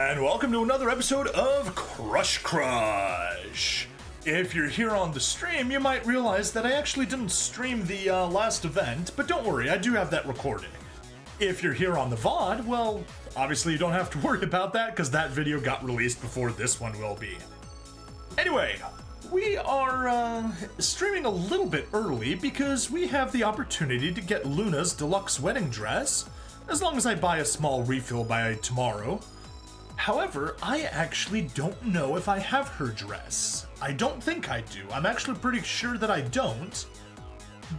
And welcome to another episode of Crush Crush. If you're here on the stream, you might realize that I actually didn't stream the last event, but don't worry, I do have that recorded. If you're here on the VOD, well, obviously you don't have to worry about that because that video got released before this one will be. Anyway, we are streaming a little bit early because we have the opportunity to get Luna's deluxe wedding dress, as long as I buy a small refill by tomorrow. However, I actually don't know if I have her dress. I don't think I do. I'm actually pretty sure that I don't,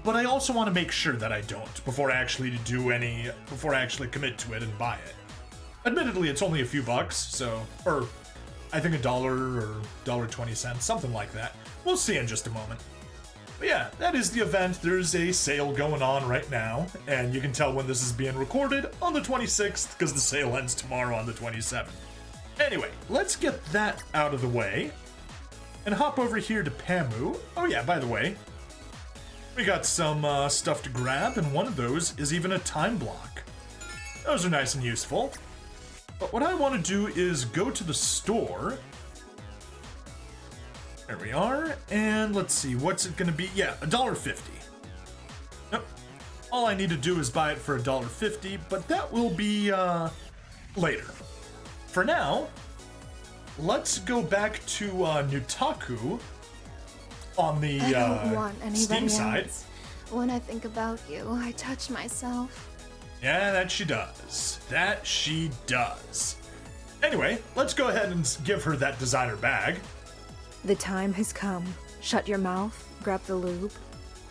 but I also want to make sure that I don't before I actually commit to it and buy it. Admittedly, it's only a few bucks, so, or I think $1 or $1.20, something like that. We'll see in just a moment. But yeah, that is the event. There's a sale going on right now, and you can tell when this is being recorded on the 26th because the sale ends tomorrow on the 27th. Anyway, let's get that out of the way and hop over here to Pamu. Oh yeah, by the way, we got some stuff to grab, and one of those is even a time block. Those are nice and useful. But what I want to do is go to the store. There we are, and let's see, what's it gonna be? Yeah, $1.50. Nope. All I need to do is buy it for $1.50, but that will be later. For now, let's go back to Nutaku on the I don't want Steam anybody side. else. When I think about you, I touch myself. Yeah, that she does. That she does. Anyway, let's go ahead and give her that designer bag. The time has come. Shut your mouth, grab the lube.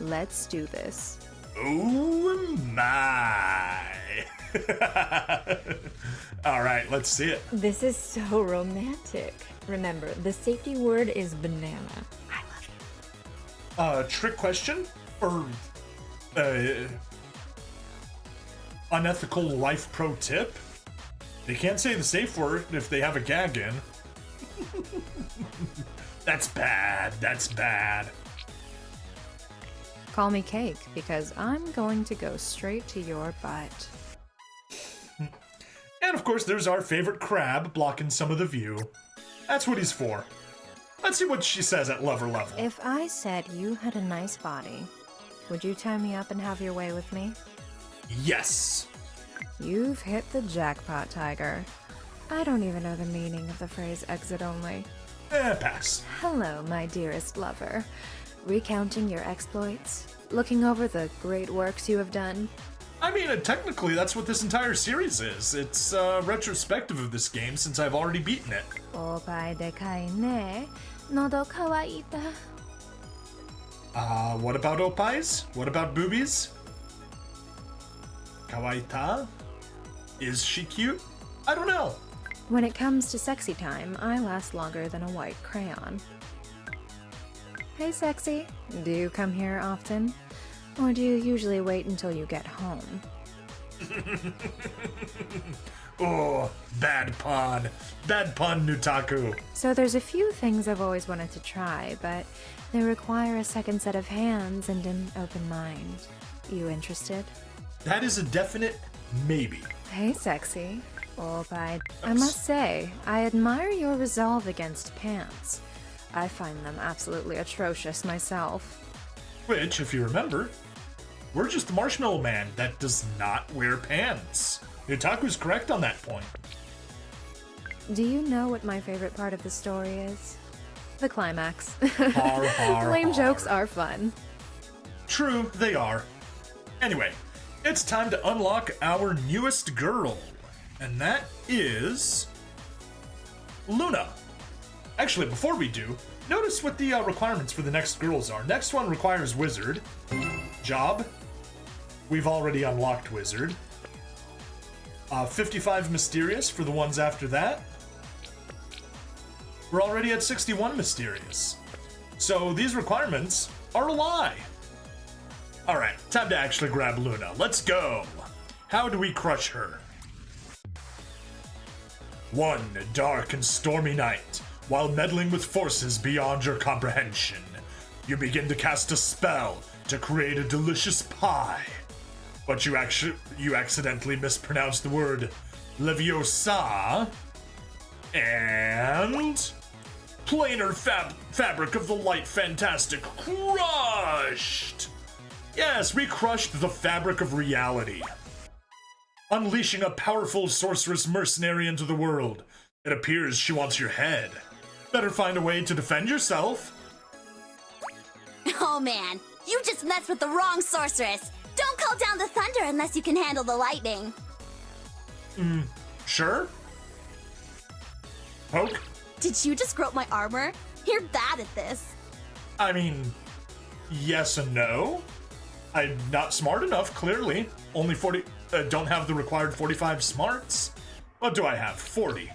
Let's do this. Oh my! All right, let's see it. This is so romantic. Remember, the safety word is banana. I love you. Trick question? Or, unethical life pro tip? They can't say the safe word if they have a gag in. That's bad, that's bad. Call me Cake, because I'm going to go straight to your butt. And of course, there's our favorite crab blocking some of the view. That's what he's for. Let's see what she says at lover level. If I said you had a nice body, would you tie me up and have your way with me? Yes. You've hit the jackpot, Tiger. I don't even know the meaning of the phrase exit only. Pass. Hello, my dearest lover. Recounting your exploits? Looking over the great works you have done? I mean, technically, that's what this entire series is. It's retrospective of this game since I've already beaten it. Opai dekai ne, nodo kawaita. What about opais? What about boobies? Kawaita? Is she cute? I don't know. When it comes to sexy time, I last longer than a white crayon. Hey, sexy. Do you come here often? Or do you usually wait until you get home? Oh, bad pun. Bad pun, Nutaku. So there's a few things I've always wanted to try, but they require a second set of hands and an open mind. You interested? That is a definite maybe. Hey, sexy. I must say, I admire your resolve against pants. I find them absolutely atrocious myself. Which, if you remember, we're just the Marshmallow Man that does not wear pants. Nutaku's correct on that point. Do you know what my favorite part of the story is? The climax. Har, har, Lame har. jokes are fun. True, they are. Anyway, it's time to unlock our newest girl, and that is Luna. Actually, before we do, notice what the requirements for the next girls are. Next one requires Wizard. Job. We've already unlocked Wizard. 55 Mysterious for the ones after that. We're already at 61 Mysterious. So these requirements are a lie. Alright, time to actually grab Luna. Let's go. How do we crush her? One dark and stormy night, while meddling with forces beyond your comprehension, you begin to cast a spell to create a delicious pie. But you accidentally mispronounce the word Leviosa, And planar fabric of the light fantastic crushed. Yes, we crushed the fabric of reality. Unleashing a powerful sorceress mercenary into the world. It appears she wants your head. Better find a way to defend yourself. Oh man, you just messed with the wrong sorceress. Don't call down the thunder unless you can handle the lightning. Sure? Poke? Did you just grope my armor? You're bad at this. I mean, yes and no. I'm not smart enough, clearly. Only 40, don't have the required 45 smarts. What do I have? 40.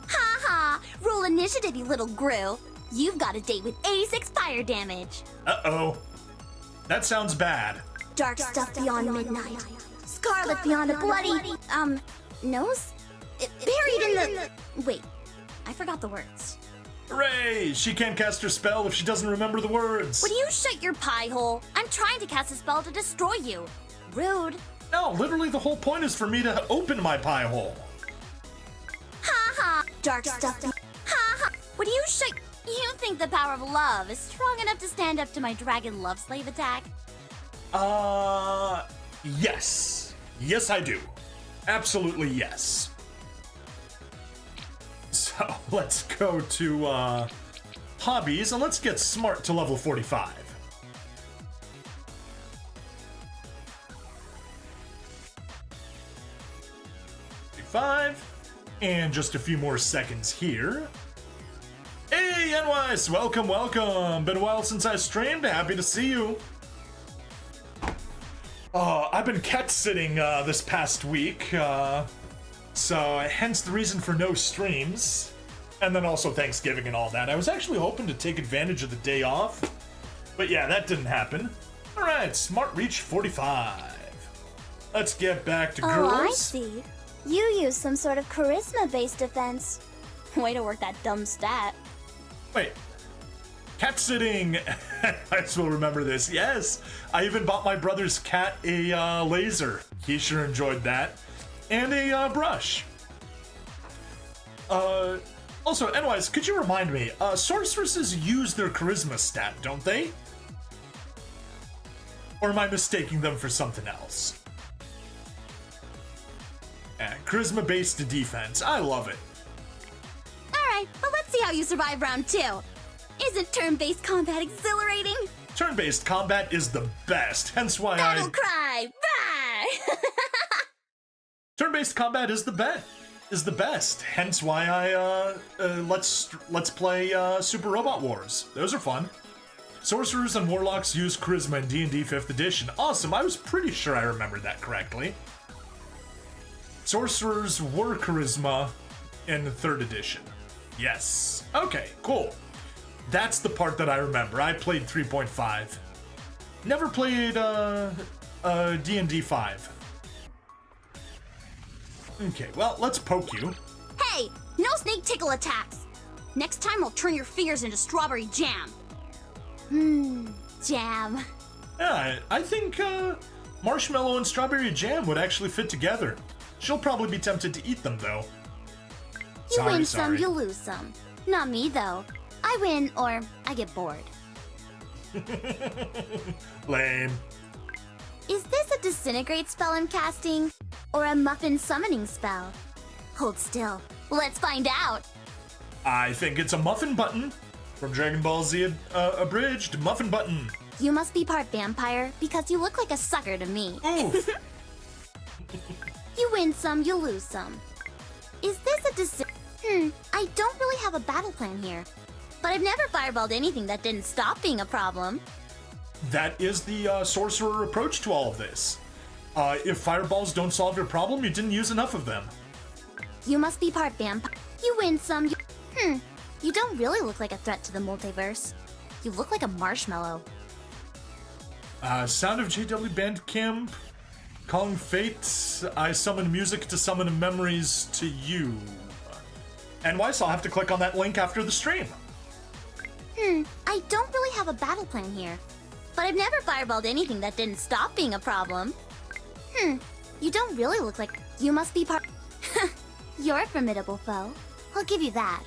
Ha ha! Roll initiative, you little Gru. You've got a date with 86 fire damage. Uh-oh. That sounds bad. Dark stuff beyond midnight. Scarlet beyond a bloody, nose? Buried in the... Wait, I forgot the words. Hooray! She can't cast her spell if she doesn't remember the words. Would you shut your pie hole? I'm trying to cast a spell to destroy you. Rude. No, literally the whole point is for me to open my pie hole. Ha ha! Dark stuff. Ha ha! Would you shut... You think the power of love is strong enough to stand up to my dragon love slave attack? Yes. Yes, I do. Absolutely yes. So, let's go to, hobbies, and let's get smart to level 45. And just a few more seconds here. Hey, NYS! Welcome, welcome! Been a while since I streamed. Happy to see you. I've been cat sitting this past week, so hence the reason for no streams. And then also Thanksgiving and all that. I was actually hoping to take advantage of the day off, but yeah, that didn't happen. Alright, Smart Reach 45. Let's get back to girls. Oh, I see. You use some sort of charisma-based defense. Way to work that dumb stat. Wait. Cat sitting! I still remember this. Yes! I even bought my brother's cat a laser. He sure enjoyed that. And a brush. Also, anyways, could you remind me, sorceresses use their charisma stat, don't they? Or am I mistaking them for something else? Charisma-based defense. I love it. Alright, well let's see how you survive round 2. Isn't turn-based combat exhilarating? Turn-based combat is the best, hence why Battle cry! Bye! Turn-based combat is the best, hence why I let's play Super Robot Wars. Those are fun. Sorcerers and warlocks use charisma in D&D 5th edition. Awesome, I was pretty sure I remembered that correctly. Sorcerers were charisma in 3rd edition. Yes. Okay, cool. That's the part that I remember. I played 3.5. Never played D&D 5. Okay, well, let's poke you. Hey, no snake tickle attacks. Next time I'll turn your fingers into strawberry jam. Jam. Yeah, I think marshmallow and strawberry jam would actually fit together. She'll probably be tempted to eat them, though. You win some, you lose some. Not me, though. I win, or I get bored. Lame. Is this a disintegrate spell I'm casting? Or a muffin summoning spell? Hold still. Let's find out. I think it's a muffin button. From Dragon Ball Z Abridged, muffin button. You must be part vampire, because you look like a sucker to me. Oof. You win some, you lose some. Is this a I don't really have a battle plan here. But I've never fireballed anything that didn't stop being a problem. That is the sorcerer approach to all of this. If fireballs don't solve your problem, you didn't use enough of them. You must be part vampire. You win some, You don't really look like a threat to the multiverse. You look like a marshmallow. Sound of JW Bandcamp. Calling fate. I summon music to summon memories to you. And Weiss, I'll have to click on that link after the stream. I don't really have a battle plan here. But I've never fireballed anything that didn't stop being a problem. You don't really look like... You must be part... You're a formidable foe. I'll give you that.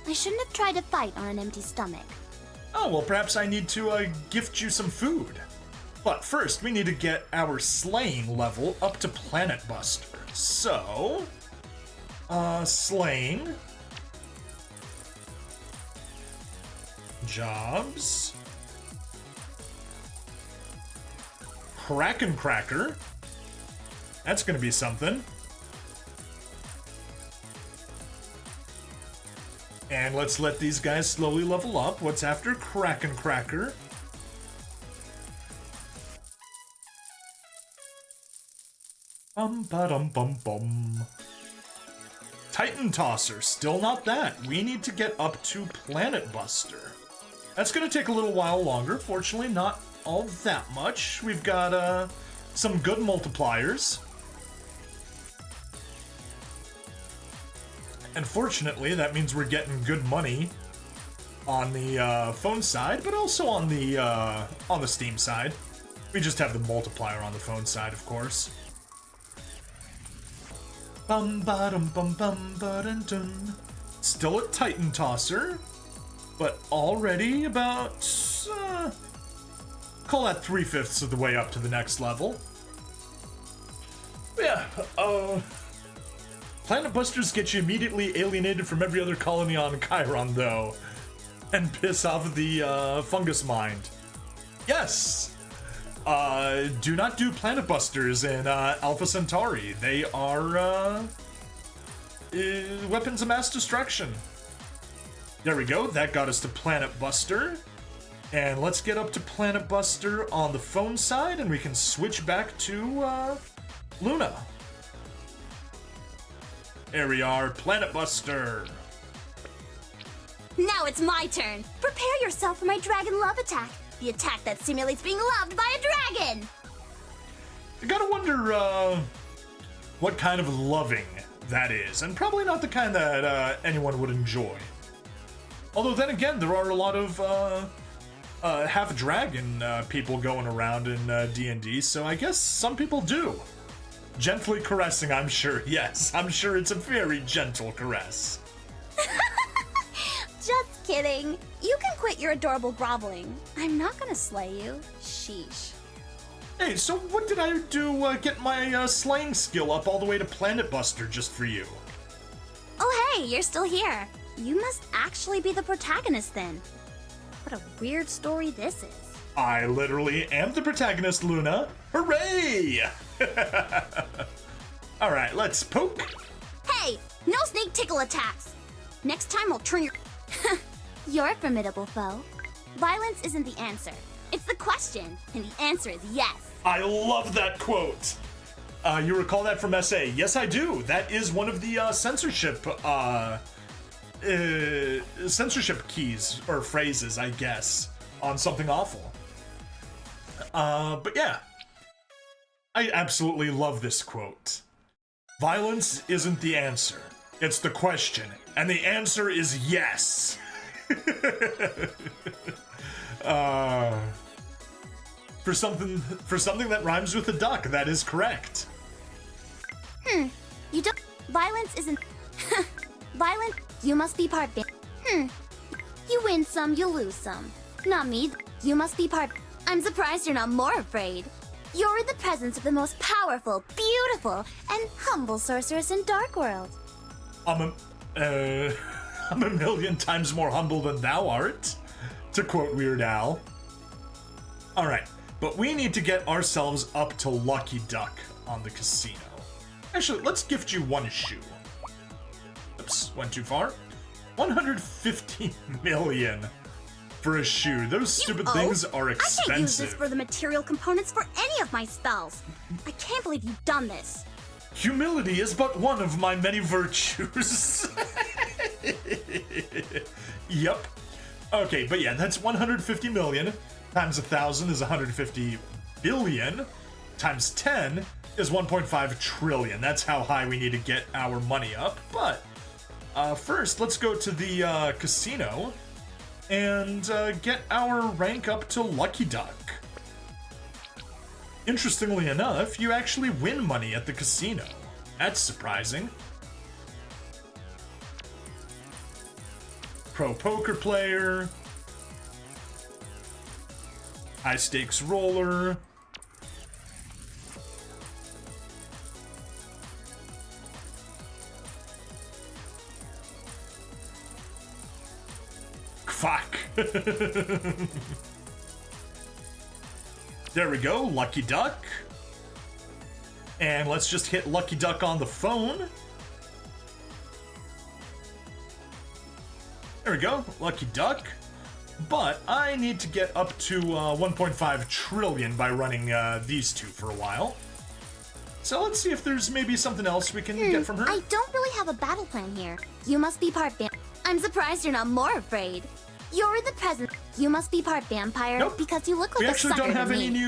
I shouldn't have tried to fight on an empty stomach. Oh, well, perhaps I need to gift you some food. But first, we need to get our slaying level up to Planet Buster. So, slaying. Jobs. Kraken Cracker. That's gonna be something. And let's let these guys slowly level up. What's after Kraken Cracker? Bum. Titan Tosser, still not that. We need to get up to Planet Buster. That's gonna take a little while longer. Fortunately, not all that much. We've got some good multipliers. And fortunately, that means we're getting good money on the phone side, but also on the Steam side. We just have the multiplier on the phone side, of course. Still a Titan Tosser, but already about call that 3/5 of the way up to the next level. Yeah. Planet Busters get you immediately alienated from every other colony on Chiron, though, and piss off the fungus mind. Yes! Do not do Planet Busters in Alpha Centauri. They are weapons of mass destruction. There we go. That got us to Planet Buster. And let's get up to Planet Buster on the phone side, and we can switch back to Luna. There we are, Planet Buster. Now it's my turn. Prepare yourself for my dragon love attack. The attack that simulates being loved by a dragon. I gotta wonder what kind of loving that is, and probably not the kind that anyone would enjoy. Although then again, there are a lot of half-dragon people going around in D&D, so I guess some people do. Gently caressing, I'm sure. Yes, I'm sure it's a very gentle caress. Just kidding. You can quit your adorable groveling. I'm not gonna slay you. Sheesh. Hey, so what did I do get my slaying skill up all the way to Planet Buster just for you? Oh hey, you're still here. You must actually be the protagonist then. What a weird story this is. I literally am the protagonist, Luna. Hooray! Alright, let's poke. Hey, no snake tickle attacks. Next time I'll turn your... You're a formidable foe. Violence isn't the answer. It's the question, and the answer is yes. I love that quote. You recall that from SA? Yes, I do. That is one of the censorship keys or phrases, I guess, on Something Awful. But yeah, I absolutely love this quote. Violence isn't the answer. It's the question, and the answer is yes. For something that rhymes with a duck, that is correct. You don't... Violence isn't... Violent... You must be part... You win some, you lose some. Not me. You must be part... I'm surprised you're not more afraid. You're in the presence of the most powerful, beautiful, and humble sorceress in Dark World. I'm a million times more humble than thou art, to quote Weird Al. Alright, but we need to get ourselves up to Lucky Duck on the casino. Actually, let's gift you one shoe. Oops, went too far. 150 million for a shoe. Those stupid things are expensive. I can't use this for the material components for any of my spells. I can't believe you've done this. Humility is but one of my many virtues. Yep. Okay, but yeah, that's 150 million times 1,000 is 150 billion times 10 is 1.5 trillion. That's how high we need to get our money up. But first, let's go to the casino and get our rank up to Lucky Duck. Interestingly enough, you actually win money at the casino. That's surprising. pro poker player, high stakes roller, fuck. There we go, Lucky Duck. And let's just hit Lucky Duck on the phone. There we go, Lucky Duck. But I need to get up to 1.5 trillion by running these two for a while. So let's see if there's maybe something else we can get from her. I don't really have a battle plan here. You must be part I'm surprised you're not more afraid. You're the present. You must be part vampire because you look like we a actually sucker don't have to any me.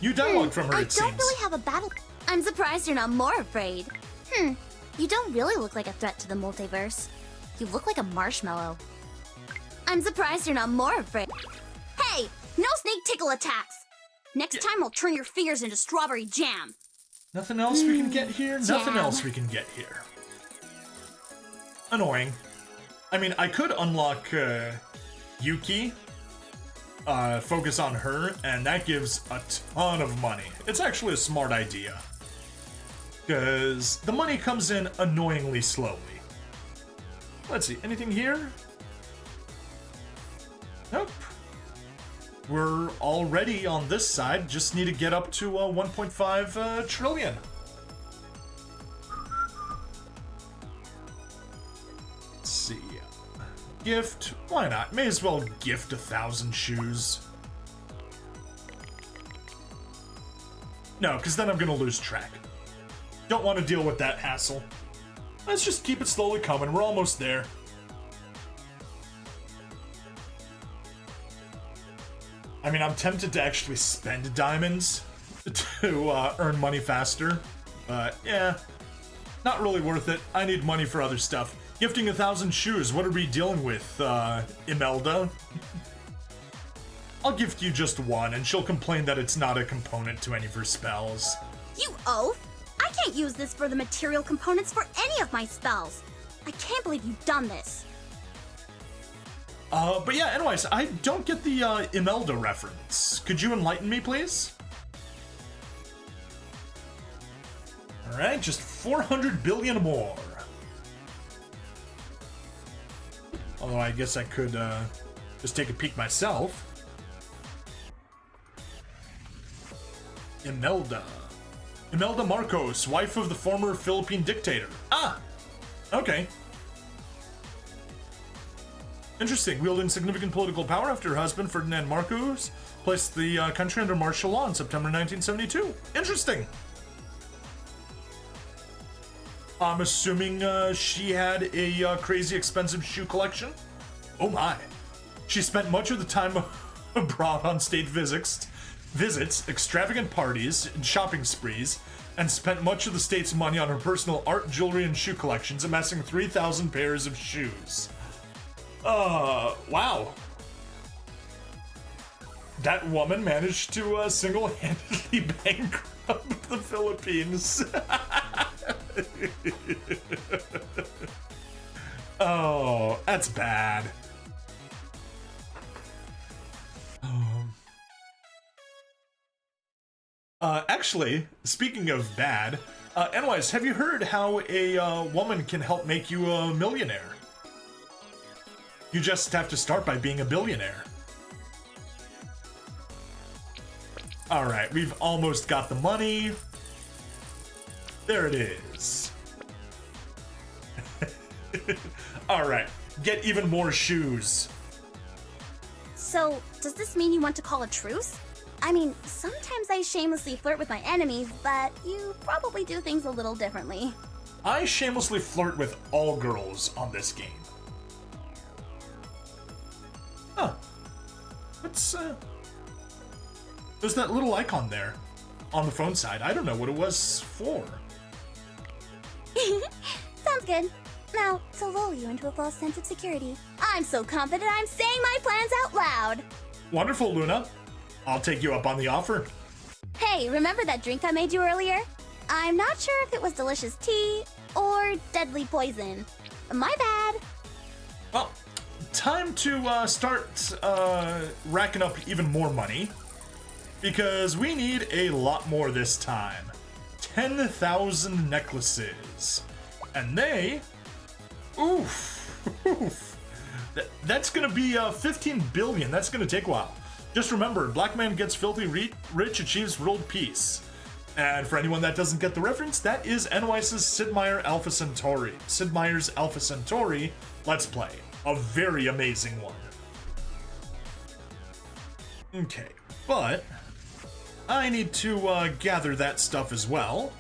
new dialogue from her, it seems. I don't really have a battle. I'm surprised you're not more afraid. You don't really look like a threat to the multiverse. You look like a marshmallow. I'm surprised you're not more afraid. Hey, no snake tickle attacks. Next time I'll turn your fingers into strawberry jam. Nothing else we can get here? Nothing Jam. else we can get here. Annoying. I mean, I could unlock Yuki, focus on her, and that gives a ton of money. It's actually a smart idea. Because the money comes in annoyingly slowly. Let's see, anything here? Nope. We're already on this side, just need to get up to 1.5 trillion. Let's see. Gift, why not? May as well gift 1,000 shoes. No, because then I'm gonna lose track. Don't want to deal with that hassle. Let's just keep it slowly coming, we're almost there. I mean, I'm tempted to actually spend diamonds to earn money faster, but yeah, not really worth it. I need money for other stuff. Gifting 1,000 shoes, what are we dealing with, Imelda? I'll gift you just one, and she'll complain that it's not a component to any of her spells. You oaf! I can't use this for the material components for any of my spells. I can't believe you've done this. But yeah, anyways, I don't get the Imelda reference. Could you enlighten me, please? Alright, just 400 billion more. Although I guess I could just take a peek myself. Imelda. Imelda Marcos, wife of the former Philippine dictator. Ah! Okay. Interesting. Wielding significant political power after her husband, Ferdinand Marcos, placed the country under martial law in September 1972. Interesting. I'm assuming she had a crazy expensive shoe collection? Oh my. She spent much of the time abroad on state visits, extravagant parties, and shopping sprees, and spent much of the state's money on her personal art, jewelry, and shoe collections, amassing 3,000 pairs of shoes. Wow. That woman managed to single-handedly bankrupt the Philippines. Oh, that's bad. Actually, speaking of bad, anyways, have you heard how a woman can help make you a millionaire? You just have to start by being a billionaire. Alright, we've almost got the money. There it is. Alright, get even more shoes. So, does this mean you want to call a truce? I mean, sometimes I shamelessly flirt with my enemies, but you probably do things a little differently. I shamelessly flirt with all girls on this game. Huh. What's, there's that little icon there on the phone side. I don't know what it was for. Sounds good. Now, to lull you into a false sense of security, I'm so confident I'm saying my plans out loud. Wonderful, Luna. I'll take you up on the offer. Hey, remember that drink I made you earlier? I'm not sure if it was delicious tea or deadly poison. My bad. Well, time to start racking up even more money, because we need a lot more this time. 10,000 necklaces. And they... Oof. Oof. That's gonna be 15 billion. That's gonna take a while. Just remember, black man gets filthy rich, achieves world peace. And for anyone that doesn't get the reference, that is NYS's Sid Meier's Alpha Centauri Let's Play. A very amazing one. Okay, but I need to gather that stuff as well.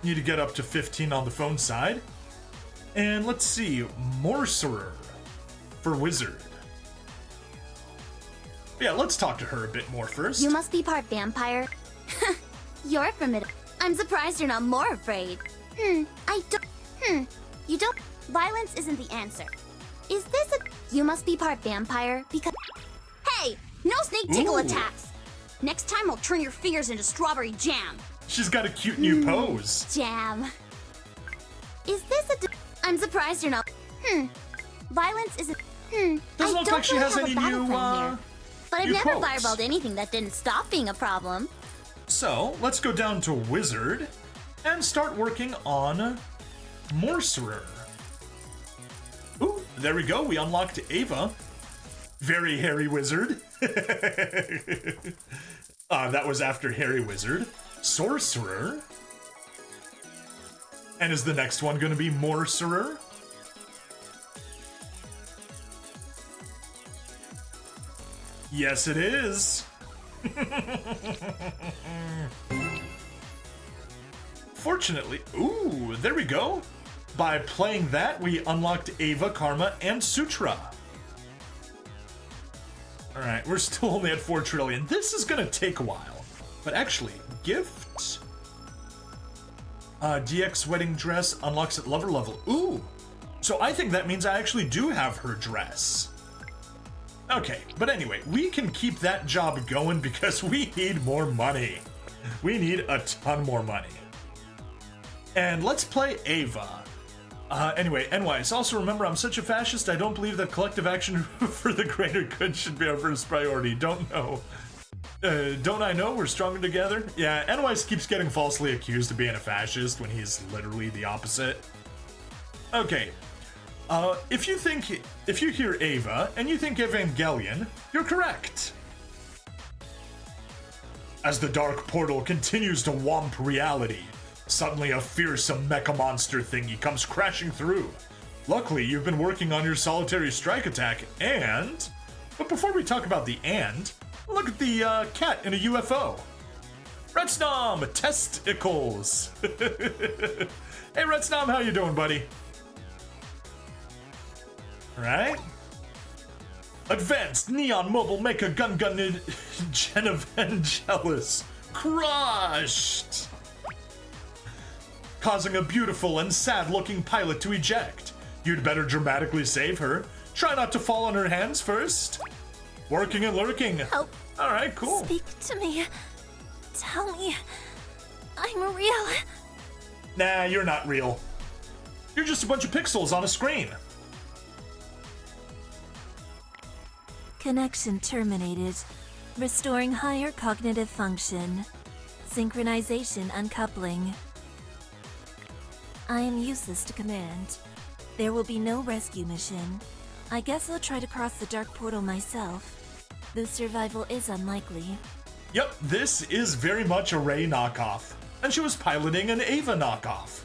Need to get up to 15 on the phone side. And let's see, Morcerer for Wizard. Yeah, let's talk to her a bit more first. You must be part vampire. You're formidable. I'm surprised you're not more afraid. You don't... Violence isn't the answer. Is this a... You must be part vampire because... Hey! No snake tickle attacks! Next time I'll turn your fingers into strawberry jam. She's got a cute new pose. Jam. Is this a... I'm surprised you're not... Violence isn't... Doesn't look like she has any new, But I've new never quotes. fireballed anything that didn't stop being a problem. So, let's go down to Wizard and start working on Morcerer. Ooh, there we go. We unlocked Ava. Very hairy wizard. That was after hairy wizard. Sorcerer. And is the next one going to be Morcerer? Yes, it is. Fortunately, ooh, there we go. By playing that, we unlocked Ava, Karma, and Sutra. Alright, we're still only at 4 trillion. This is gonna take a while. But actually, gift. DX wedding dress unlocks at lover level. Ooh! So I think that means I actually do have her dress. Okay, but anyway, we can keep that job going because we need more money. We need a ton more money. And let's play Ava. Anyway, NYS, also remember I'm such a fascist, I don't believe that collective action for the greater good should be our first priority. Don't know. Don't I know we're stronger together? Yeah, NYS keeps getting falsely accused of being a fascist when he's literally the opposite. Okay. If you hear Ava and you think Evangelion, you're correct. As the dark portal continues to womp reality, suddenly a fearsome mecha monster thingy comes crashing through. Luckily, you've been working on your solitary strike attack and... But before we talk about the and, look at the cat in a UFO. Retsnom, testicles. Hey Retsnom, how you doing, buddy? Right? Advanced Neon Mobile Mecha Gun Genevangelis crushed! Causing a beautiful and sad-looking pilot to eject. You'd better dramatically save her. Try not to fall on her hands first. Working and lurking. Help. Alright, cool. Speak to me. Tell me I'm real. Nah, you're not real. You're just a bunch of pixels on a screen. Connection terminated. Restoring higher cognitive function. Synchronization uncoupling. I am useless to command. There will be no rescue mission. I guess I'll try to cross the dark portal myself, though survival is unlikely. Yep, this is very much a Rei knockoff. And she was piloting an Ava knockoff.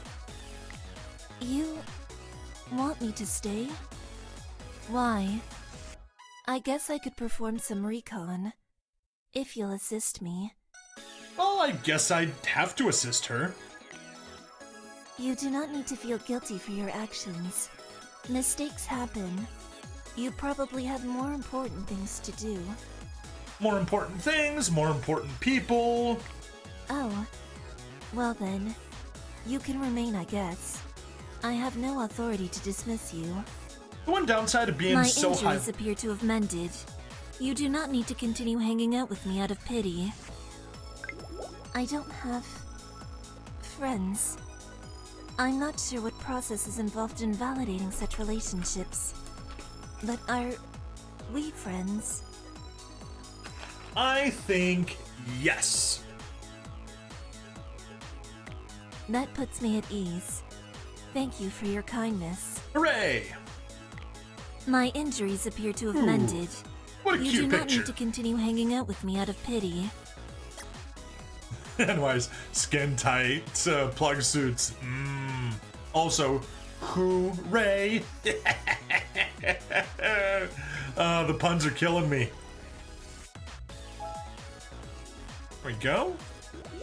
You want me to stay? Why? I guess I could perform some recon, if you'll assist me. Well, I guess I'd have to assist her. You do not need to feel guilty for your actions. Mistakes happen. You probably have more important things to do. More important things, more important people. Oh. Well then, you can remain, I guess. I have no authority to dismiss you. The one downside of being My so high... injuries appear to have mended. You do not need to continue hanging out with me out of pity. I don't have... friends. I'm not sure what process is involved in validating such relationships. But are we friends? I think yes. That puts me at ease. Thank you for your kindness. Hooray! My injuries appear to have mended. What a You cute do not picture. need to continue hanging out with me out of pity. Anyways, skin tight, plug suits. Also, hooray! The puns are killing me. There we go.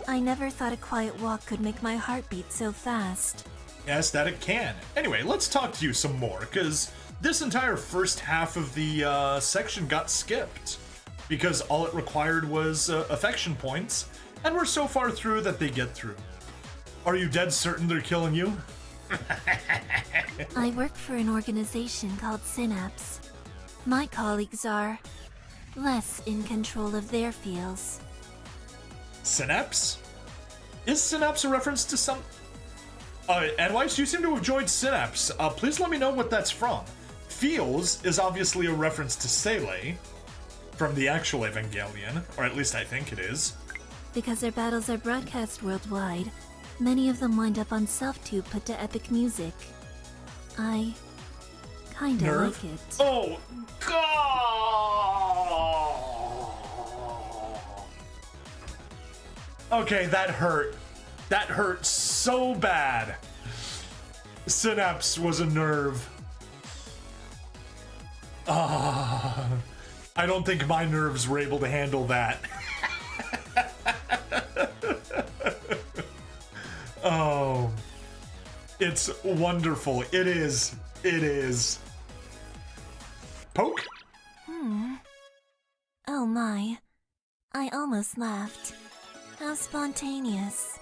I never thought a quiet walk could make my heart beat so fast. Yes, that it can. Anyway, let's talk to you some more, because this entire first half of the section got skipped. Because all it required was affection points, and we're so far through that they get through. Are you dead certain they're killing you? I work for an organization called Synapse. My colleagues are less in control of their feels. Synapse? Is Synapse a reference to some... Advice, you seem to have joined Synapse. Please let me know what that's from. Feels is obviously a reference to Sele from the actual Evangelion, or at least I think it is. Because their battles are broadcast worldwide, many of them wind up on self-tube put to epic music. I kinda Nerve? like it. Oh, God! Okay, that hurt. That hurt so bad. Synapse was a nerve. I don't think my nerves were able to handle that. Oh, it's wonderful. It is. It is. Poke? Oh my. I almost laughed. How spontaneous.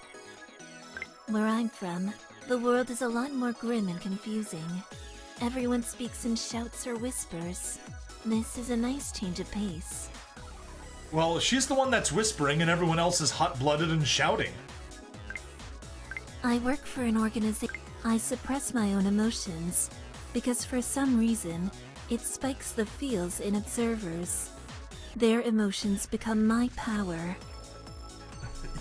Where I'm from, the world is a lot more grim and confusing. Everyone speaks in shouts or whispers. This is a nice change of pace. Well, she's the one that's whispering and everyone else is hot-blooded and shouting. I work for an organization. I suppress my own emotions because for some reason, it spikes the feels in observers. Their emotions become my power.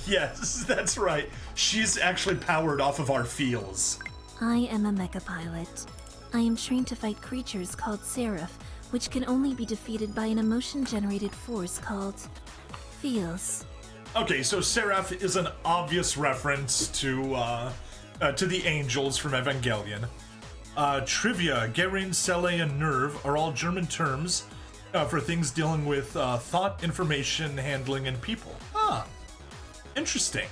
Yes, that's right. She's actually powered off of our feels. I am a mecha pilot. I am trained to fight creatures called Seraph, which can only be defeated by an emotion-generated force called feels. Okay, so Seraph is an obvious reference to the angels from Evangelion. Trivia, Gerin, Sele, and Nerve are all German terms for things dealing with thought, information, handling, and people. Ah, interesting.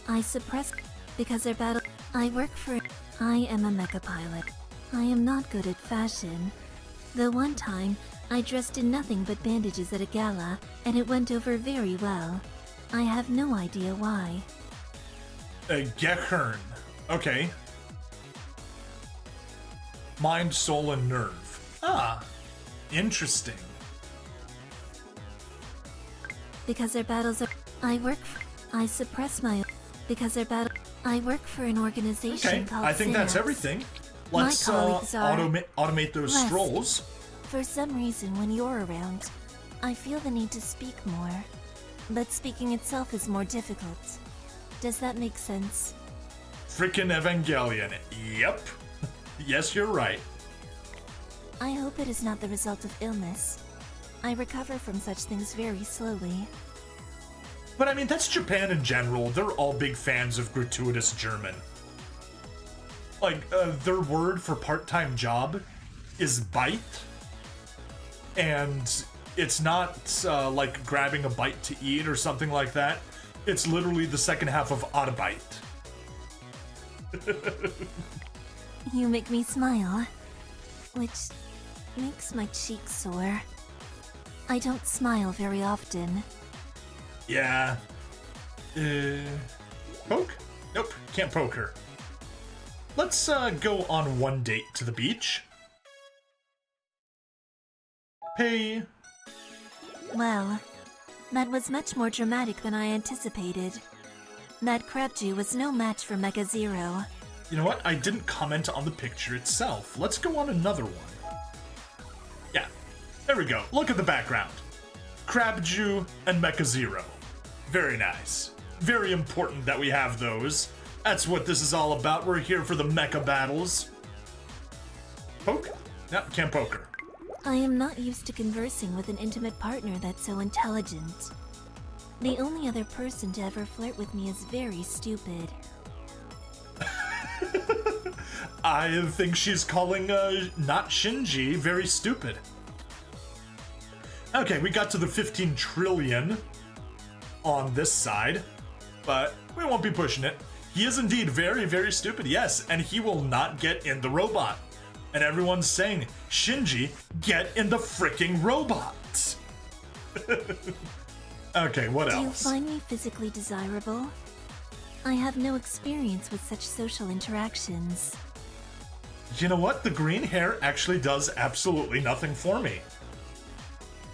I suppress because their battle. I work for. I am a mecha pilot. I am not good at fashion. The one time, I dressed in nothing but bandages at a gala, and it went over very well. I have no idea why. Gekern. Okay. Mind, soul, and nerve. Ah, interesting. Because their battles are. I work. I suppress my. Because their battle. I work for an organization Okay, called I think that's Synapse. everything. Let's colleagues are automate those less. strolls. For some reason, when you're around, I feel the need to speak more. But speaking itself is more difficult. Does that make sense? Frickin' Evangelion. Yep. Yes, you're right. I hope it is not the result of illness. I recover from such things very slowly. But I mean, that's Japan in general. They're all big fans of gratuitous German. Like, their word for part-time job is bite. And it's not like grabbing a bite to eat or something like that. It's literally the second half of Autobite. You make me smile, which makes my cheeks sore. I don't smile very often. Yeah. Poke? Nope, can't poke her. Let's go on one date to the beach. Pay. Well, that was much more dramatic than I anticipated. That Crabju was no match for Mecha Zero. You know what? I didn't comment on the picture itself. Let's go on another one. Yeah, there we go. Look at the background. Crabju and Mecha Zero. Very nice. Very important that we have those. That's what this is all about. We're here for the mecha battles. Poke? No, can't poke her. I am not used to conversing with an intimate partner that's so intelligent. The only other person to ever flirt with me is very stupid. I think she's calling, not Shinji, very stupid. Okay, we got to the 15 trillion on this side, but we won't be pushing it. He is indeed very, very stupid, yes, and he will not get in the robot. And everyone's saying, Shinji, get in the freaking robot. Okay, what else? Do you find me physically desirable? I have no experience with such social interactions. You know what? The green hair actually does absolutely nothing for me.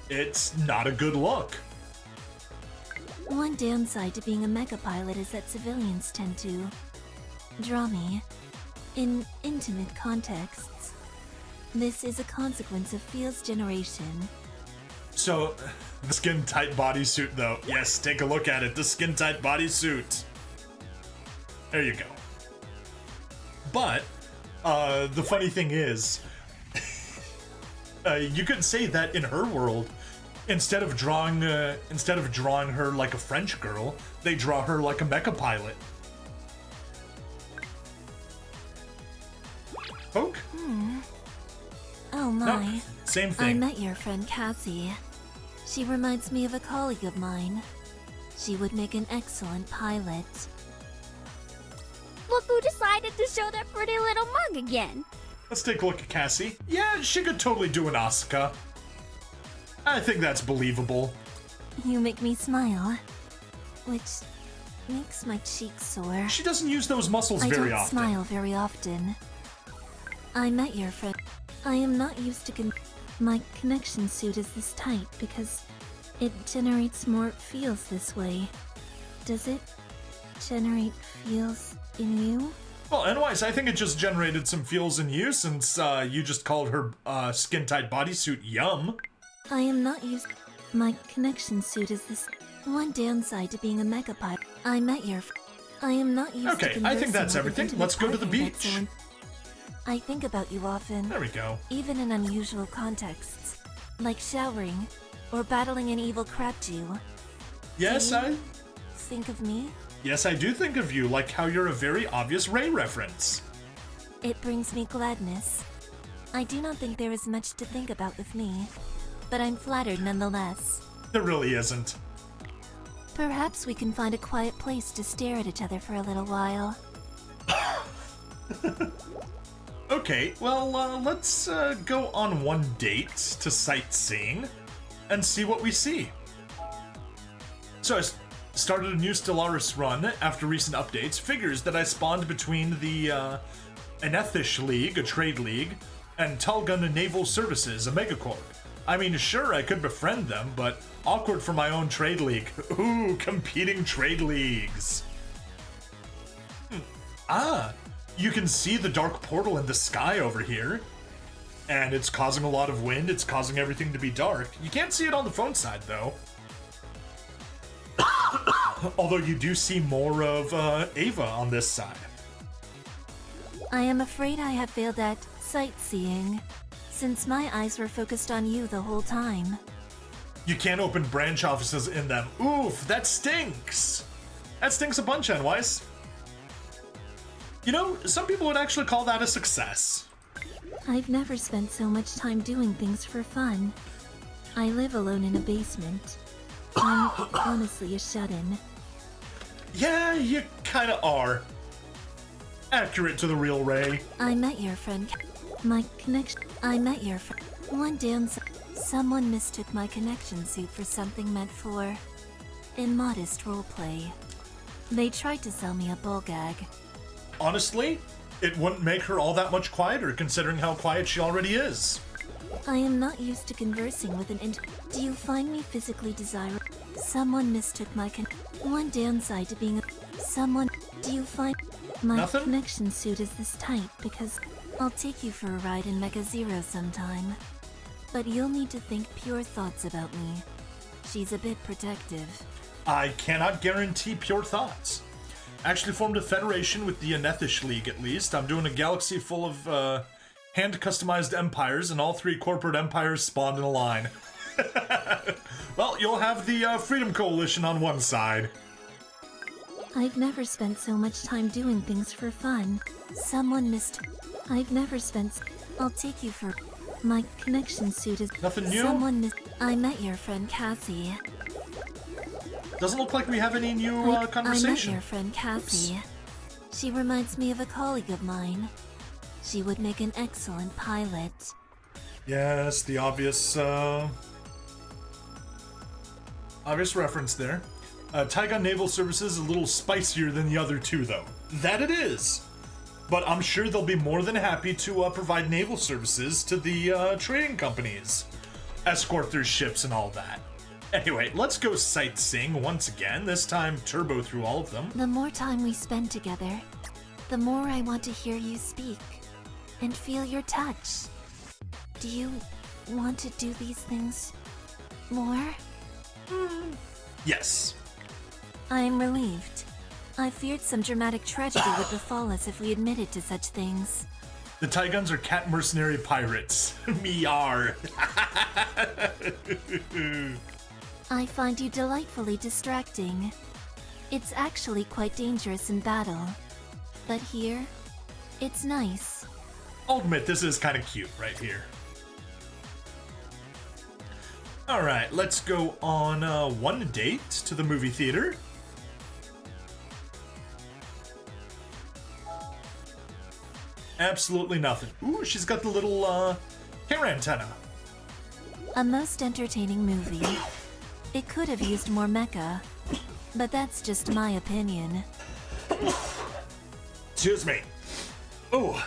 It's not a good look. One downside to being a mecha pilot is that civilians tend to draw me in intimate contexts. This is a consequence of Fields' generation. So, the skin-tight bodysuit, though. Yes, take a look at it. The skin-tight bodysuit. There you go. But, the funny thing is, you could say that in her world, instead of drawing her like a French girl, they draw her like a mecha pilot. Poke? Oh my. No, same I thing. met your friend Cassie. She reminds me of a colleague of mine. She would make an excellent pilot. Look who decided to show their pretty little mug again. Let's take a look at Cassie. Yeah, she could totally do an Asuka. I think that's believable. You make me smile, which makes my cheeks sore. She doesn't use those muscles I very don't often. smile very often. I met your friend. I am not used to my connection suit is this tight because it generates more feels this way. Does it generate feels in you? Well, anyways, I think it just generated some feels in you since you just called her skin-tight bodysuit yum. I am not used. My connection suit is this. One downside to being a mecha pilot. I met your. I am not used to. Okay, I think that's everything. Let's go to the beach. I think about you often. There we go. Even in unusual contexts, like showering or battling an evil Crabju. Yes, I Think of me? Yes, I do think of you, like how you're a very obvious Ray reference. It brings me gladness. I do not think there is much to think about with me, but I'm flattered nonetheless. There really isn't. Perhaps we can find a quiet place to stare at each other for a little while. Okay, well, let's go on one date to sightseeing and see what we see. So I started a new Stellaris run after recent updates. Figures that I spawned between the Anethish League, a trade league, and Tulgun Naval Services, a megacorp. I mean, sure, I could befriend them, but awkward for my own trade league. Ooh, competing trade leagues. You can see the dark portal in the sky over here. And it's causing a lot of wind, it's causing everything to be dark. You can't see it on the phone side, though. Although you do see more of Ava on this side. I am afraid I have failed at sightseeing, since my eyes were focused on you the whole time. You can't open branch offices in them. Oof, that stinks! That stinks a bunch, Enwise. You know, some people would actually call that a success. I've never spent so much time doing things for fun. I live alone in a basement. I'm honestly a shut-in. Yeah, you kinda are. Accurate to the real Ray. I met your friend. My connection. I met your friend. One downside. Someone mistook my connection suit for something meant for immodest roleplay. They tried to sell me a bull gag. Honestly, it wouldn't make her all that much quieter considering how quiet she already is. I am not used to conversing with an Do you find me physically desirable? Someone mistook my one downside to being a Someone, do you find my Nothing? connection suit is this tight because I'll take you for a ride in Mecha Zero sometime. But you'll need to think pure thoughts about me. She's a bit protective. I cannot guarantee pure thoughts. Actually formed a federation with the Anethish League, at least. I'm doing a galaxy full of hand-customized empires, and all 3 corporate empires spawned in a line. Well, you'll have the Freedom Coalition on one side. I've never spent so much time doing things for fun. Someone missed. I've never spent. I'll take you for. My connection suit is. Nothing new? Someone missed. I met your friend Cassie. Doesn't look like we have any new I met conversation. your friend Cassie. She reminds me of a colleague of mine. She would make an excellent pilot. Yes, the obvious reference there. Taigon Naval Services is a little spicier than the other 2, though. That it is. But I'm sure they'll be more than happy to provide naval services to the trading companies. Escort their ships and all that. Anyway, let's go sightseeing once again, this time turbo through all of them. The more time we spend together, the more I want to hear you speak and feel your touch. Do you want to do these things more? Yes. I am relieved. I feared some dramatic tragedy would befall us if we admitted to such things. The Taigons are cat mercenary pirates. Me are. I find you delightfully distracting. It's actually quite dangerous in battle. But here, it's nice. I'll admit, this is kind of cute right here. Alright, let's go on one date to the movie theater. Absolutely nothing. Ooh, she's got the little hair antenna. A most entertaining movie. It could have used more mecha, but that's just my opinion. Excuse me. Oh,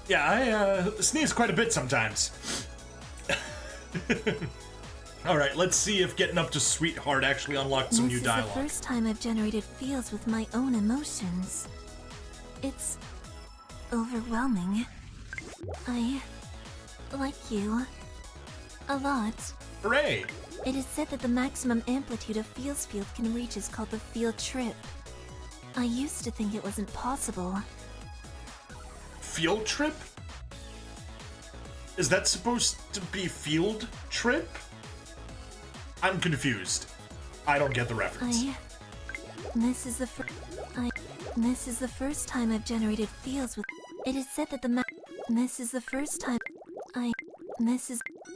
yeah, I sneeze quite a bit sometimes. Alright, let's see if getting up to Sweetheart actually unlocked some new dialogue. This is the first time I've generated feels with my own emotions. It's overwhelming. I like you a lot. Hooray! It is said that the maximum amplitude a feels field can reach is called the field trip. I used to think it wasn't possible. Field trip? Is that supposed to be field trip? I'm confused. I don't get the reference. This is the first time I've generated feels with. It is said that this is the first time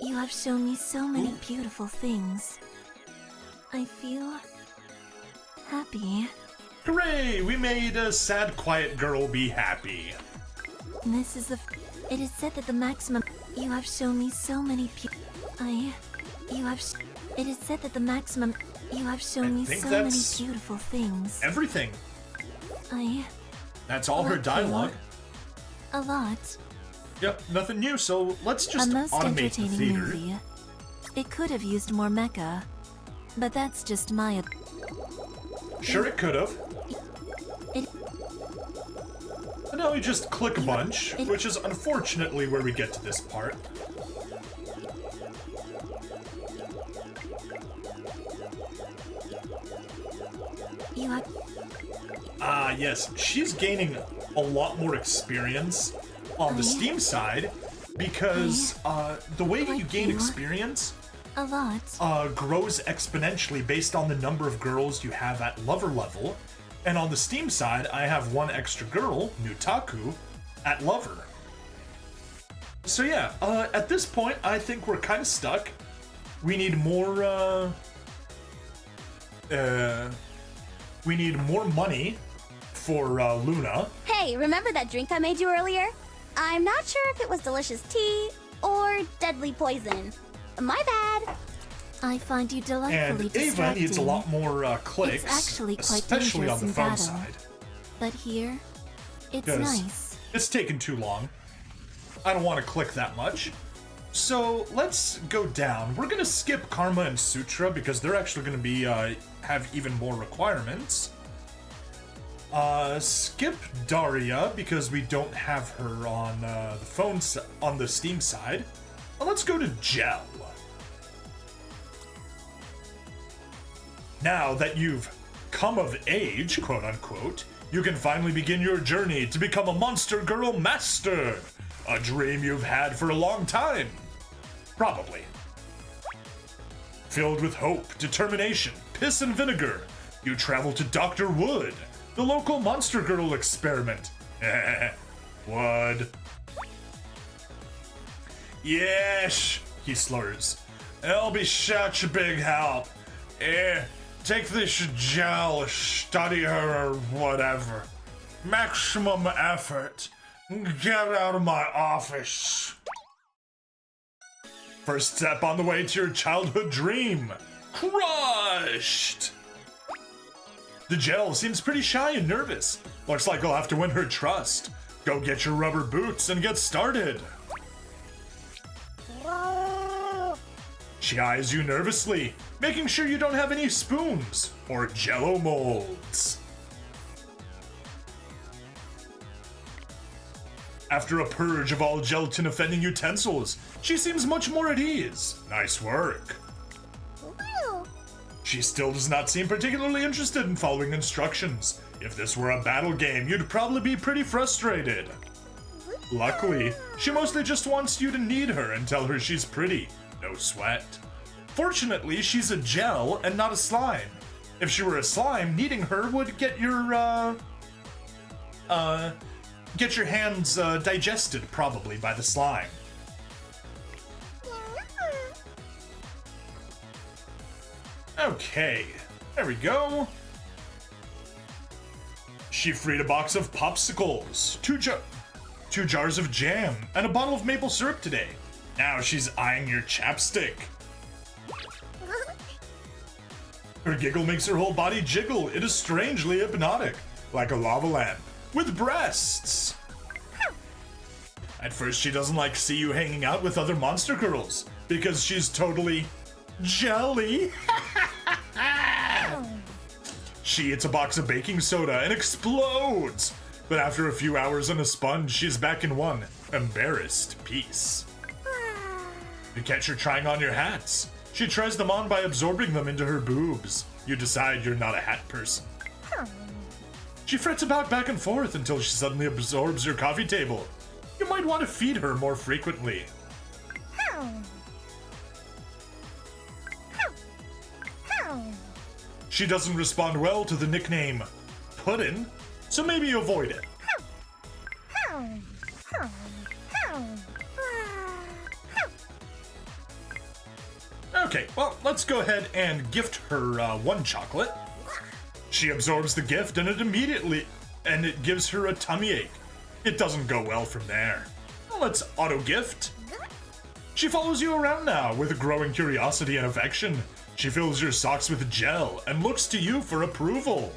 you have shown me so many beautiful things. I feel happy. Hooray! We made a sad, quiet girl be happy. It is said that the maximum. You have shown me so many. It is said that the maximum. You have shown me so many beautiful things. Everything. That's all her like dialogue. A lot. Yep, nothing new, so let's just A most automate the entertaining theater. movie. It could have used more mecha, but that's just my. Sure, it could have. It- But now we just click a bunch, which is unfortunately where we get to this part. You have. Ah, yes, she's gaining a lot more experience on the Steam side because the way that you gain experience A lot. grows exponentially based on the number of girls you have at lover level. And on the Steam side, I have one extra girl, Nutaku, at lover. So yeah, at this point, I think we're kind of stuck. We need more, we need more money for Luna. Hey, remember that drink I made you earlier? I'm not sure if it was delicious tea or deadly poison. My bad. I find you delightfully And Ava distracting. needs a lot more clicks, It's actually quite especially on dangerous the in phone battle. side. But here, it's 'Cause nice. it's taken too long. I don't want to click that much. So let's go down. We're gonna skip Karma and Sutra because they're actually gonna be have even more requirements. Skip Daria because we don't have her on the phone on the Steam side. Let's go to Jelle. Now that you've come of age, quote unquote, you can finally begin your journey to become a Monster Girl Master. A dream you've had for a long time. Probably. Filled with hope, determination, piss and vinegar, you travel to Dr. Wood, the local Monster Girl experiment. Wood. Yes, he slurs. It'll be such a big help. Take this Jelle, study her or whatever. Maximum effort. Get out of my office. First step on the way to your childhood dream. Crushed! The Jelle seems pretty shy and nervous. Looks like I'll have to win her trust. Go get your rubber boots and get started. She eyes you nervously, making sure you don't have any spoons or Jello molds. After a purge of all gelatin-offending utensils, she seems much more at ease. Nice work. She still does not seem particularly interested in following instructions. If this were a battle game, you'd probably be pretty frustrated. Luckily, she mostly just wants you to knead her and tell her she's pretty. No sweat. Fortunately, she's a gel and not a slime. If she were a slime, kneading her would get your hands digested probably by the slime. Okay, there we go. She freed a box of popsicles, two jars of jam, and a bottle of maple syrup today. Now she's eyeing your chapstick. Her giggle makes her whole body jiggle. It is strangely hypnotic, like a lava lamp, with breasts. At first she doesn't like to see you hanging out with other monster girls, because she's totally jelly. She eats a box of baking soda and explodes. But after a few hours on a sponge, she's back in one embarrassed piece. You catch her trying on your hats. She tries them on by absorbing them into her boobs. You decide you're not a hat person. She frets about back and forth until she suddenly absorbs your coffee table. You might want to feed her more frequently. She doesn't respond well to the nickname Puddin', so maybe avoid it. Okay, well, let's go ahead and gift her one chocolate. She absorbs the gift and it gives her a tummy ache. It doesn't go well from there. Well, let's auto gift. She follows you around now with a growing curiosity and affection. She fills your socks with gel and looks to you for approval.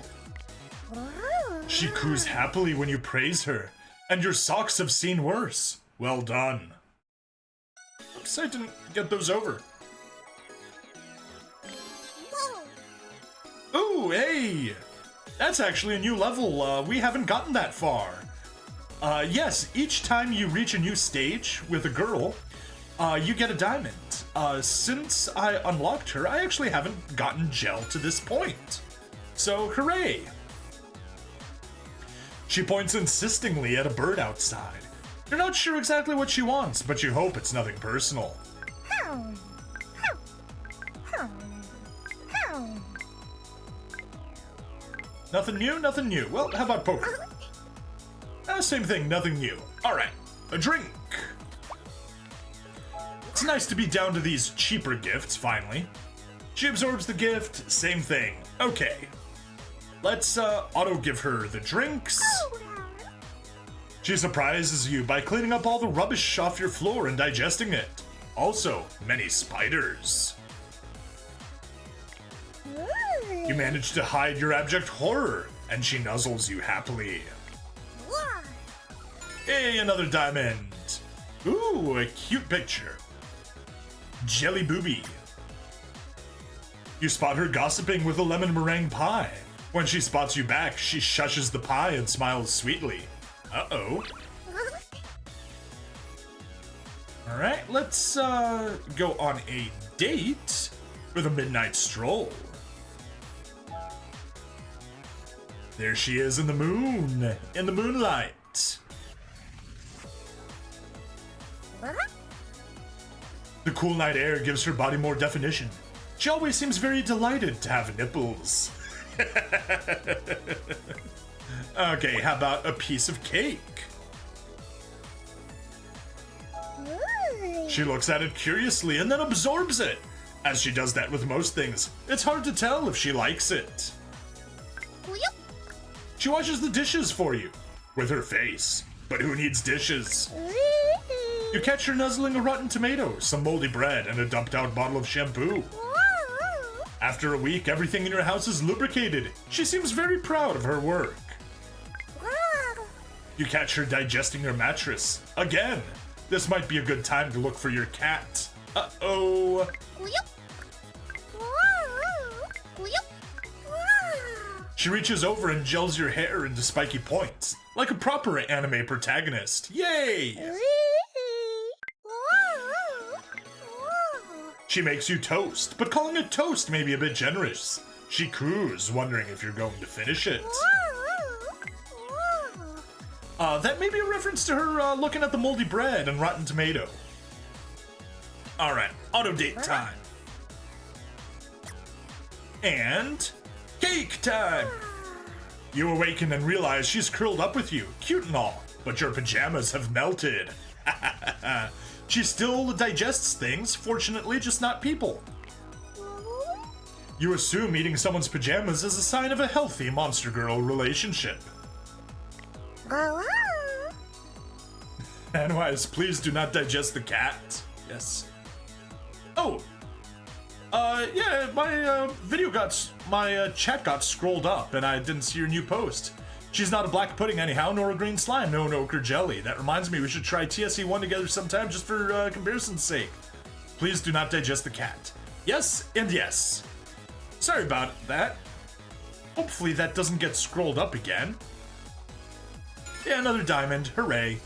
She coos happily when you praise her, and your socks have seen worse. Well done. Oops, I didn't get those over. Ooh, hey! That's actually a new level. We haven't gotten that far. Yes, each time you reach a new stage with a girl, you get a diamond. Since I unlocked her, I actually haven't gotten Jelle to this point. So, hooray! She points insistingly at a bird outside. You're not sure exactly what she wants, but you hope it's nothing personal. Nothing new, nothing new. Well, how about poker? Same thing, nothing new. Alright, a drink. It's nice to be down to these cheaper gifts, finally. She absorbs the gift, same thing. Okay. Let's auto-give her the drinks. She surprises you by cleaning up all the rubbish off your floor and digesting it. Also, many spiders. You manage to hide your abject horror, and she nuzzles you happily. Hey, another diamond. Ooh, a cute picture. Jelly Booby. You spot her gossiping with a lemon meringue pie. When she spots you back, she shushes the pie and smiles sweetly. Uh-oh. Alright, let's go on a date with a midnight stroll. There she is in the moonlight. The cool night air gives her body more definition. She always seems very delighted to have nipples. Okay, how about a piece of cake? She looks at it curiously and then absorbs it. As she does that with most things, it's hard to tell if she likes it. She washes the dishes for you, with her face. But who needs dishes? You catch her nuzzling a rotten tomato, some moldy bread, and a dumped out bottle of shampoo. After a week, everything in your house is lubricated. She seems very proud of her work. You catch her digesting her mattress. Again, this might be a good time to look for your cat. Uh-oh. She reaches over and gels your hair into spiky points, like a proper anime protagonist. Yay! She makes you toast, but calling it toast may be a bit generous. She coos, wondering if you're going to finish it. That may be a reference to her looking at the moldy bread and rotten tomato. Alright, auto date time. And cake time! You awaken and realize she's curled up with you, cute and all, but your pajamas have melted. She still digests things, fortunately just not people. You assume eating someone's pajamas is a sign of a healthy monster girl relationship. Anyways, please do not digest the cat. Yes. Oh! Yeah, my my chat got scrolled up and I didn't see your new post. She's not a black pudding anyhow, nor a green slime, no ochre jelly. That reminds me, we should try TSE1 together sometime just for comparison's sake. Please do not digest the cat. Yes and yes. Sorry about that. Hopefully that doesn't get scrolled up again. Yeah, another diamond, hooray.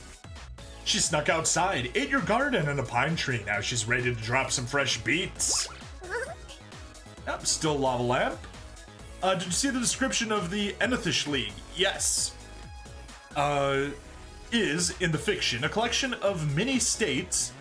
She snuck outside, ate your garden and a pine tree. Now she's ready to drop some fresh beets. Yep, still lava lamp. Did you see the description of the Enethish League? Yes. Is, in the fiction, a collection of mini-states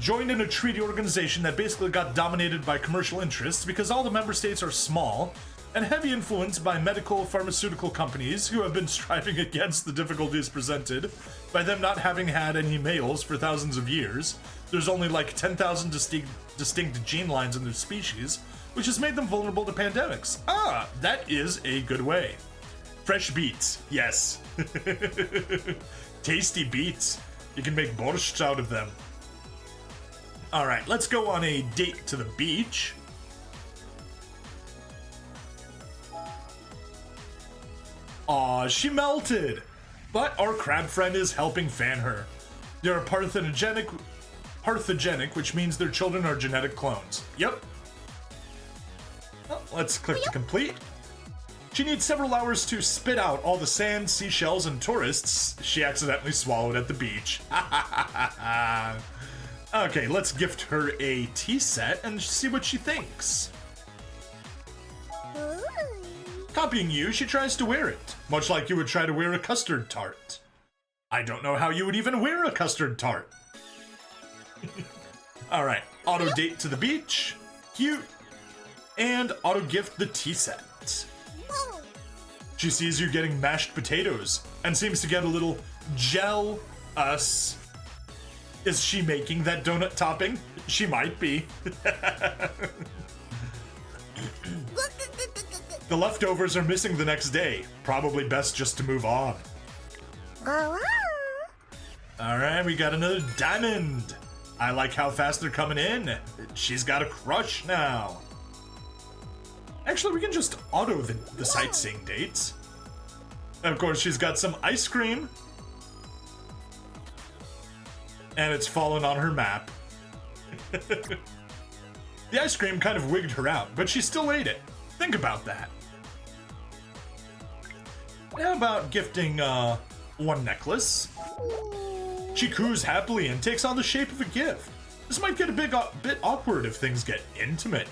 joined in a treaty organization that basically got dominated by commercial interests because all the member states are small and heavy influenced by medical pharmaceutical companies who have been striving against the difficulties presented by them not having had any males for thousands of years. There's only like 10,000 distinct gene lines in their species, which has made them vulnerable to pandemics. Ah, that is a good way. Fresh beets, yes. Tasty beets. You can make borscht out of them. Alright, let's go on a date to the beach. Aw, she melted! But our crab friend is helping fan her. They're parthogenic, which means their children are genetic clones. Yep. Well, let's click to complete. She needs several hours to spit out all the sand, seashells, and tourists she accidentally swallowed at the beach. Okay, let's gift her a tea set and see what she thinks. Copying you, she tries to wear it, much like you would try to wear a custard tart. I don't know how you would even wear a custard tart. Alright, auto date to the beach. Cute. And auto gift the tea set. She sees you getting mashed potatoes and seems to get a little jealous. Is she making that donut topping? She might be. The leftovers are missing the next day. Probably best just to move on. Alright, we got another diamond. I like how fast they're coming in. She's got a crush now. Actually, we can just auto the sightseeing dates. And of course, she's got some ice cream. And it's fallen on her map. The ice cream kind of wigged her out, but she still ate it. Think about that. How about gifting, one necklace? She coos happily and takes on the shape of a gift. This might get a bit awkward if things get intimate.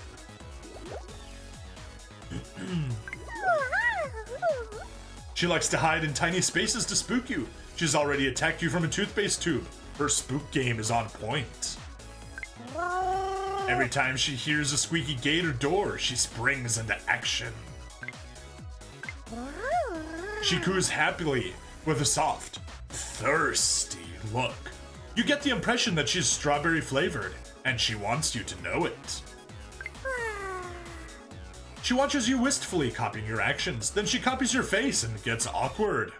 She likes to hide in tiny spaces to spook you. She's already attacked you from a toothpaste tube. Her spook game is on point. Every time she hears a squeaky gate or door, she springs into action. She coos happily with a soft, thirsty look. You get the impression that she's strawberry flavored, and she wants you to know it. She watches you wistfully, copying your actions. Then she copies your face and gets awkward.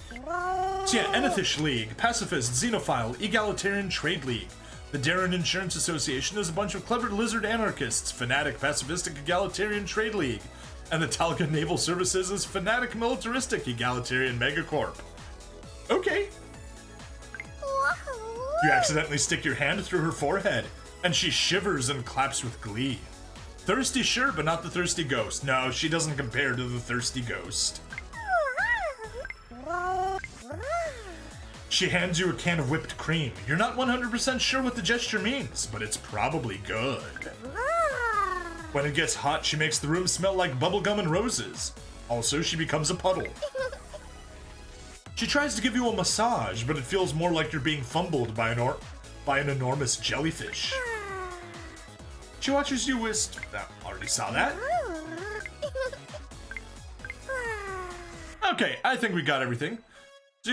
So yeah, Enethish League, Pacifist, Xenophile, Egalitarian Trade League. The Darren Insurance Association is a bunch of clever lizard anarchists, Fanatic Pacifistic Egalitarian Trade League. And the Talga Naval Services is Fanatic Militaristic Egalitarian Megacorp. Okay. You accidentally stick your hand through her forehead, and she shivers and claps with glee. Thirsty, sure, but not the thirsty ghost. No, she doesn't compare to the thirsty ghost. She hands you a can of whipped cream. You're not 100% sure what the gesture means, but it's probably good. When it gets hot, she makes the room smell like bubblegum and roses. Also, she becomes a puddle. She tries to give you a massage, but it feels more like you're being fumbled by an enormous jellyfish. She watches you already saw that. Okay, I think we got everything. So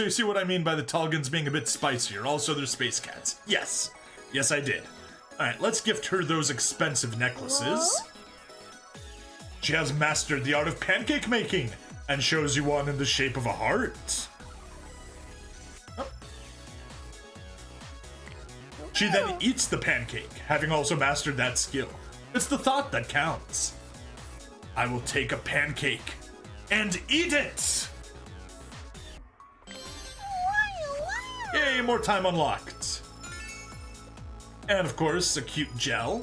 you see what I mean by the Talgans being a bit spicier. Also, they're space cats. Yes. Yes, I did. Alright, let's gift her those expensive necklaces. She has mastered the art of pancake making and shows you one in the shape of a heart. Oh. She then eats the pancake, having also mastered that skill. It's the thought that counts. I will take a pancake and eat it! Yay, more time unlocked. And of course, a cute Jelle.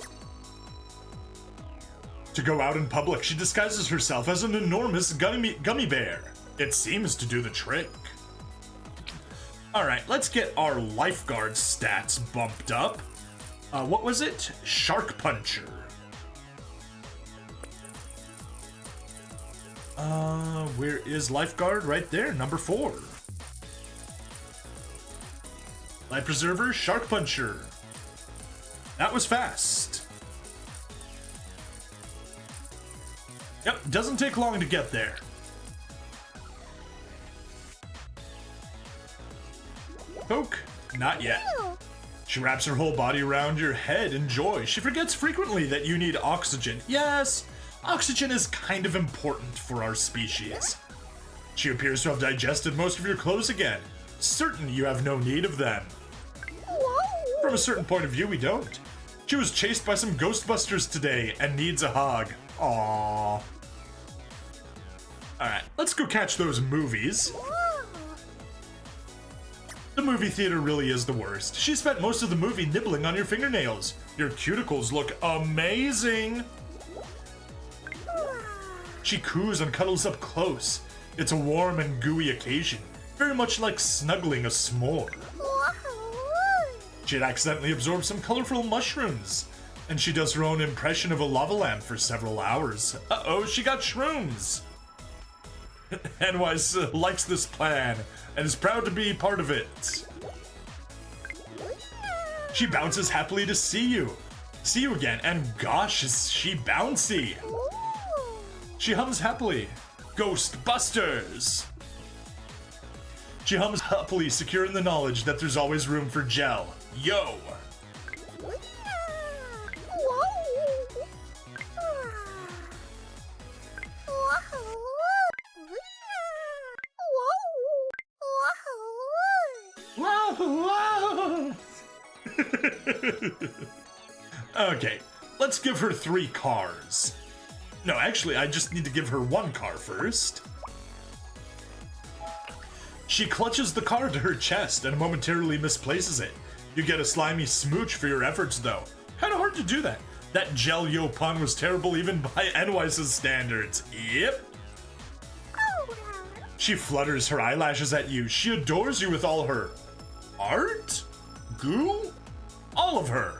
To go out in public, she disguises herself as an enormous gummy bear. It seems to do the trick. Alright, let's get our lifeguard stats bumped up. What was it? Shark Puncher. Where is lifeguard? Right there, number 4. Life Preserver, Shark Puncher. That was fast. Yep, doesn't take long to get there. Poke? Not yet. She wraps her whole body around your head in joy. She forgets frequently that you need oxygen. Yes, oxygen is kind of important for our species. She appears to have digested most of your clothes again. Certain you have no need of them. From a certain point of view, we don't. She was chased by some Ghostbusters today and needs a hug. Aww. Alright, let's go catch those movies. The movie theater really is the worst. She spent most of the movie nibbling on your fingernails. Your cuticles look amazing. She coos and cuddles up close. It's a warm and gooey occasion, very much like snuggling a s'more. She had accidentally absorbed some colorful mushrooms, and she does her own impression of a lava lamp for several hours. Uh-oh, she got shrooms! Anwise likes this plan, and is proud to be part of it. She bounces happily to see you again, and gosh, is she bouncy! She hums happily. Ghostbusters! She hums happily, secure in the knowledge that there's always room for Jelle. Yo! Okay, let's give her 3 cars. No, actually, I just need to give her 1 car first. She clutches the car to her chest and momentarily misplaces it. You get a slimy smooch for your efforts, though. Kinda hard to do that. That Jelle-yo pun was terrible even by Enwise's standards. Yep. She flutters her eyelashes at you. She adores you with all her art, goo, all of her.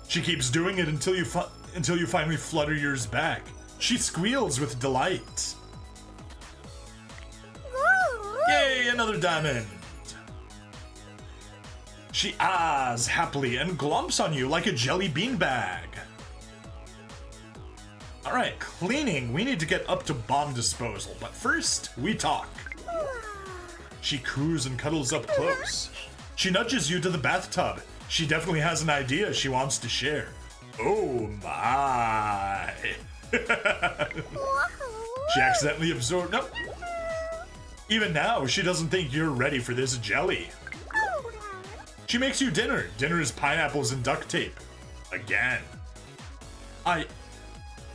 She keeps doing it until you finally flutter yours back. She squeals with delight. Yay, another diamond. She ahs happily and glomps on you like a jelly beanbag. Alright, cleaning. We need to get up to bomb disposal, but first, we talk. She coos and cuddles up close. She nudges you to the bathtub. She definitely has an idea she wants to share. Oh my. She accidentally absorbed. Nope. Even now, she doesn't think you're ready for this jelly. She makes you dinner. Dinner is pineapples and duct tape. Again.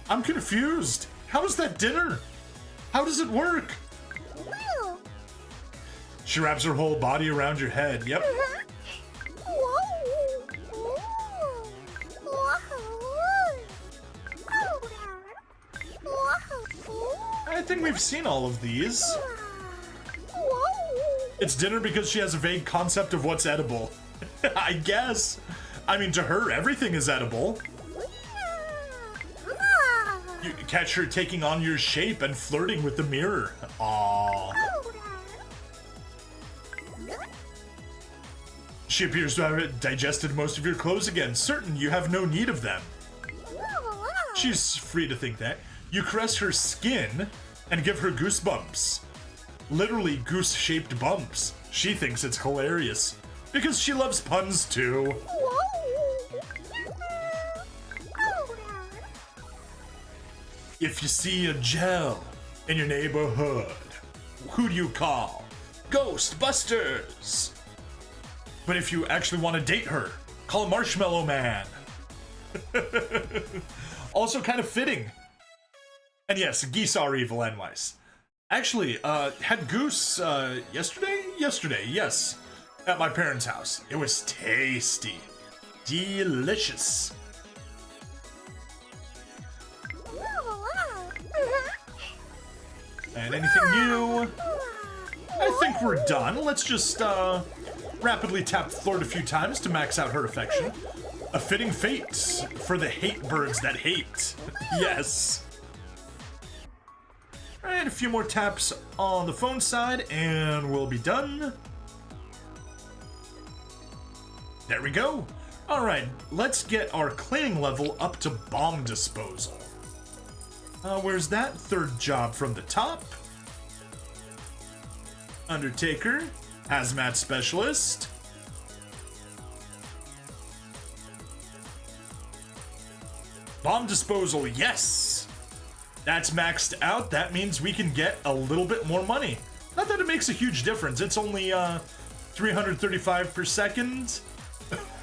I'm confused. How is that dinner? How does it work? She wraps her whole body around your head. Yep. I think we've seen all of these. It's dinner because she has a vague concept of what's edible. I guess. I mean, to her, everything is edible. You catch her taking on your shape and flirting with the mirror. Aww. She appears to have digested most of your clothes again, certain you have no need of them. She's free to think that. You caress her skin and give her goosebumps. Literally goose-shaped bumps. She thinks it's hilarious. Because she loves puns too. If you see a Jelle in your neighborhood, who do you call? Ghostbusters! But if you actually want to date her, call Marshmallow Man. Also kind of fitting. And yes, geese are evil anyways. Actually, had goose yesterday? Yesterday, yes. At my parents' house. It was tasty. Delicious. And anything new? I think we're done. Let's just rapidly tap Thord a few times to max out her affection. A fitting fate for the hate birds that hate. Yes. Alright, a few more taps on the phone side and we'll be done. There we go. Alright, let's get our cleaning level up to bomb disposal. Where's that? Third job from the top. Undertaker. Hazmat specialist. Bomb disposal, yes! That's maxed out. That means we can get a little bit more money. Not that it makes a huge difference. It's only 335 per second.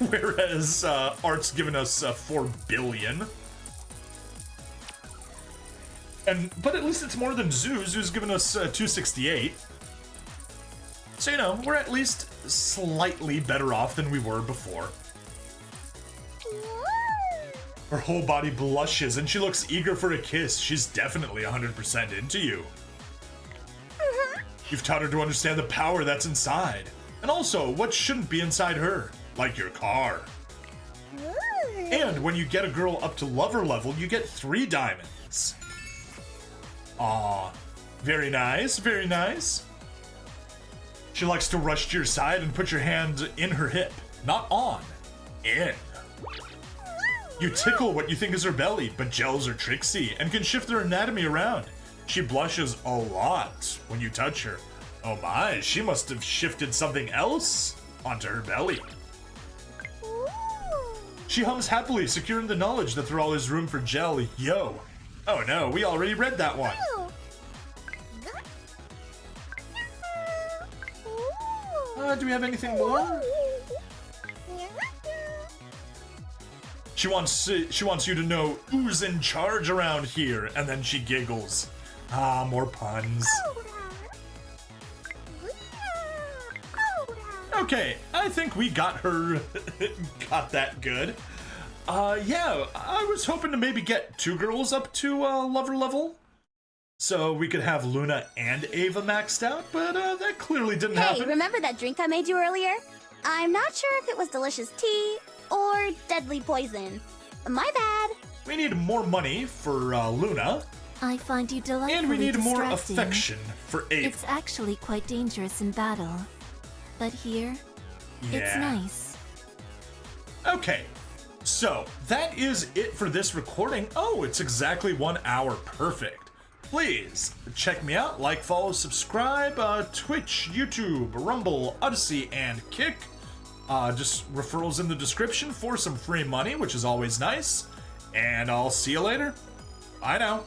Whereas Art's given us 4 billion. But at least it's more than Zoo's, who's given us 268. So, you know, we're at least slightly better off than we were before. Her whole body blushes and she looks eager for a kiss. She's definitely 100% into you. You've taught her to understand the power that's inside. And also, what shouldn't be inside her? Like your car. And when you get a girl up to lover level, you get 3 diamonds. Aw, very nice, very nice. She likes to rush to your side and put your hand in her hip. Not on, in. You tickle what you think is her belly, but Jelles are tricksy and can shift their anatomy around. She blushes a lot when you touch her. Oh my, she must have shifted something else onto her belly. She hums happily, secure in the knowledge that there always room for Jelle. Yo. Oh no, we already read that one. Do we have anything more? She wants you to know who's in charge around here, and then she giggles. Ah, more puns. Okay, I think we got her, got that good. Yeah, I was hoping to maybe get 2 girls up to lover level. So we could have Luna and Ava maxed out, but that clearly didn't Hey, happen. remember that drink I made you earlier? I'm not sure if it was delicious tea or deadly poison. My bad. We need more money for Luna, I find you delightfully and we need more distressing. affection for Ava. It's actually quite dangerous in battle. But here, it's nice. Okay, so that is it for this recording. Oh, it's exactly 1 hour. Perfect. Please check me out, like, follow, subscribe, Twitch, YouTube, Rumble, Odyssey, and Kick. Just referrals in the description for some free money, which is always nice. And I'll see you later. Bye now.